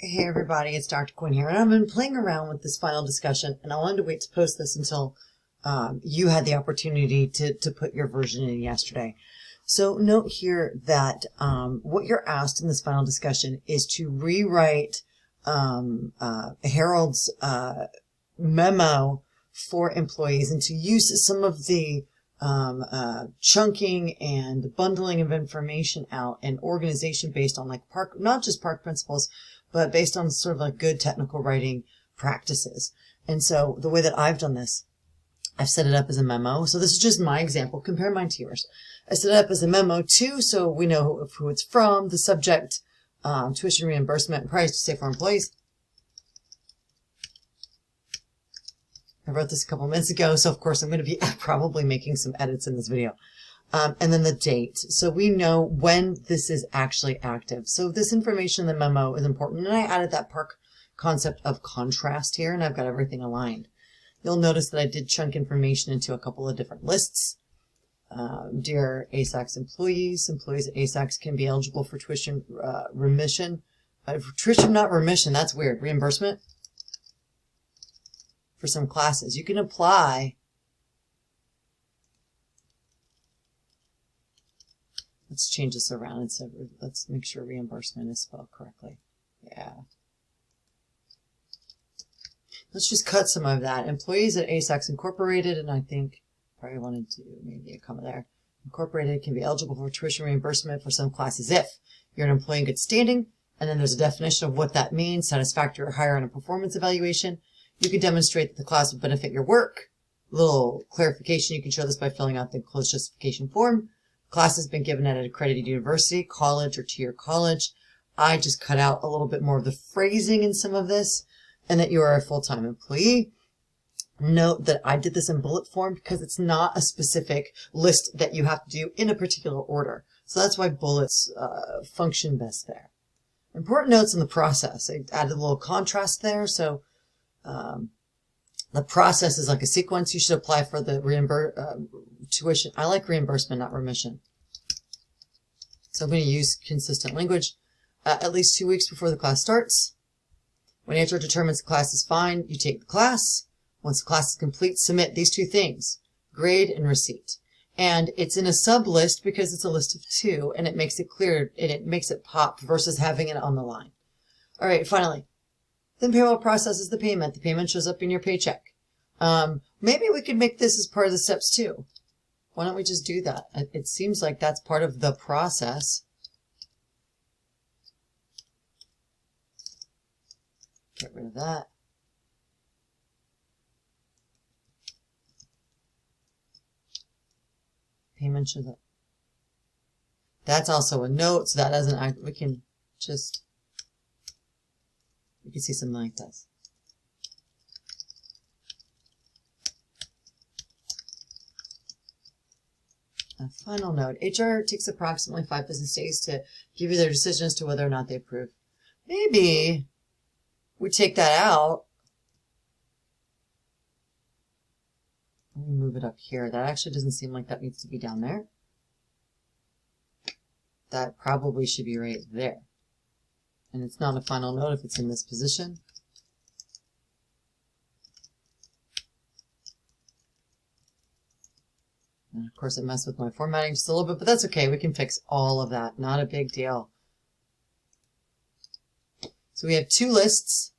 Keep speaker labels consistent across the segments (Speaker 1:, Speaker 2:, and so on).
Speaker 1: Hey everybody, it's Dr. Quinn here, and I've been playing around with this final discussion, and I wanted to wait to post this until you had the opportunity to put your version in yesterday. So note here that what you're asked in this final discussion is to rewrite Harold's memo for employees and to use some of the chunking and bundling of information out and organization based on like not just PARC principles, but based on sort of like good technical writing practices. And so the way that I've done this, I've set it up as a memo. So this is just my example. Compare mine to yours. I set it up as a memo too, so we know who it's from, the subject, tuition reimbursement, and price to say for employees. I wrote this a couple minutes ago, so of course I'm going to be probably making some edits in this video. And then the date. So we know when this is actually active. So this information in the memo is important. And I added that PARC concept of contrast here, and I've got everything aligned. You'll notice that I did chunk information into a couple of different lists. Dear ASACS employees at ASACS can be eligible for tuition remission. Tuition, not remission, that's weird. Reimbursement for some classes. You can apply. Let's change this around and so let's make sure reimbursement is spelled correctly. Yeah. Let's just cut some of that. Employees at ASACS Incorporated, and I think probably wanted to maybe a comma there. Incorporated can be eligible for tuition reimbursement for some classes if you're an employee in good standing, and then there's a definition of what that means, satisfactory or higher on a performance evaluation. You can demonstrate that the class will benefit your work. Little clarification, you can show this by filling out the enclosed justification form. Class has been given at an accredited university, college, or tier college. I just cut out a little bit more of the phrasing in some of this, and that you are a full-time employee. Note that I did this in bullet form because it's not a specific list that you have to do in a particular order. So that's why bullets function best there. Important notes in the process. I added a little contrast there. So the process is like a sequence. You should apply for the tuition. I like reimbursement, not remission. So I'm going to use consistent language. At least 2 weeks before the class starts. When HR determines the class is fine, you take the class. Once the class is complete, submit these two things, grade and receipt. And it's in a sub list because it's a list of two, and it makes it clear and it makes it pop versus having it on the line. All right, finally, then payroll processes the payment. The payment shows up in your paycheck. Maybe we could make this as part of the steps too. Why don't we just do that? It seems like that's part of the process. Get rid of that. Payment shows up. That's also a note, so that doesn't, we can just, you can see something like this. A final note. HR takes approximately 5 business days to give you their decision as to whether or not they approve. Maybe we take that out. Let me move it up here. That actually doesn't seem like that needs to be down there. That probably should be right there. And it's not a final note if it's in this position. And of course, I messed with my formatting just a little bit, but that's okay. We can fix all of that. Not a big deal. So we have 2 lists,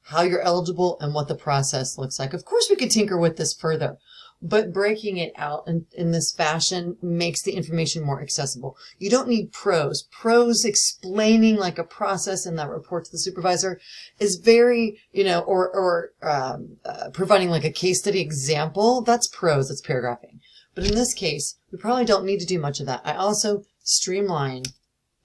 Speaker 1: how you're eligible and what the process looks like. Of course, we could tinker with this further, but breaking it out in this fashion makes the information more accessible. You don't need prose. Prose explaining like a process in that report to the supervisor is very, or providing like a case study example. That's prose, that's paragraphing. But in this case, we probably don't need to do much of that. I also streamline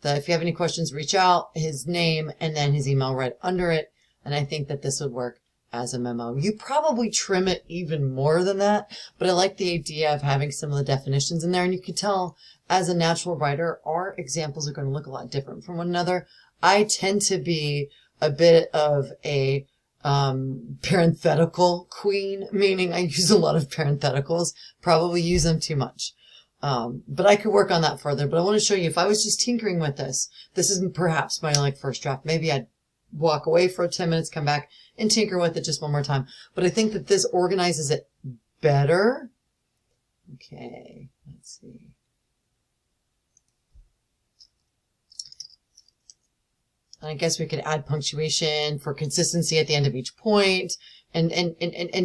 Speaker 1: if you have any questions, reach out, his name, and then his email right under it. And I think that this would work as a memo. You probably trim it even more than that, but I like the idea of having some of the definitions in there. And you can tell as a natural writer, our examples are going to look a lot different from one another. I tend to be a bit of a parenthetical queen, meaning I use a lot of parentheticals, probably use them too much. But I could work on that further. But I want to show you, if I was just tinkering with this, this is perhaps my first draft. Maybe I'd walk away for 10 minutes, come back and tinker with it just one more time. But I think that this organizes it better. Okay, let's see. I guess we could add punctuation for consistency at the end of each point and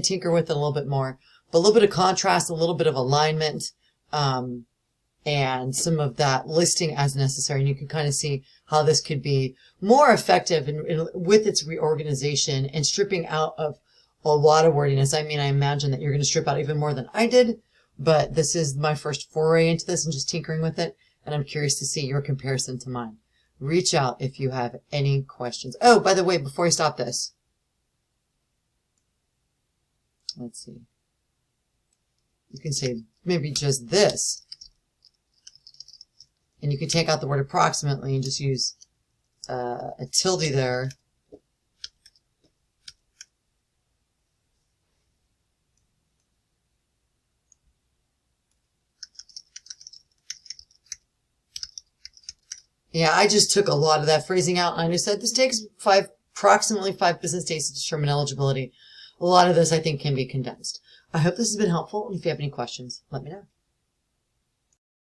Speaker 1: tinker with it a little bit more. But a little bit of contrast, a little bit of alignment, and some of that listing as necessary. And you can kind of see how this could be more effective with its reorganization and stripping out of a lot of wordiness. I mean, I imagine that you're going to strip out even more than I did, but this is my first foray into this and just tinkering with it. And I'm curious to see your comparison to mine. Reach out if you have any questions. Oh, by the way, before I stop this, let's see. You can say maybe just this. And you can take out the word approximately and just use a tilde there. Yeah, I just took a lot of that phrasing out. I just said this takes approximately 5 business days to determine eligibility. A lot of this, I think, can be condensed. I hope this has been helpful. If you have any questions, let me know.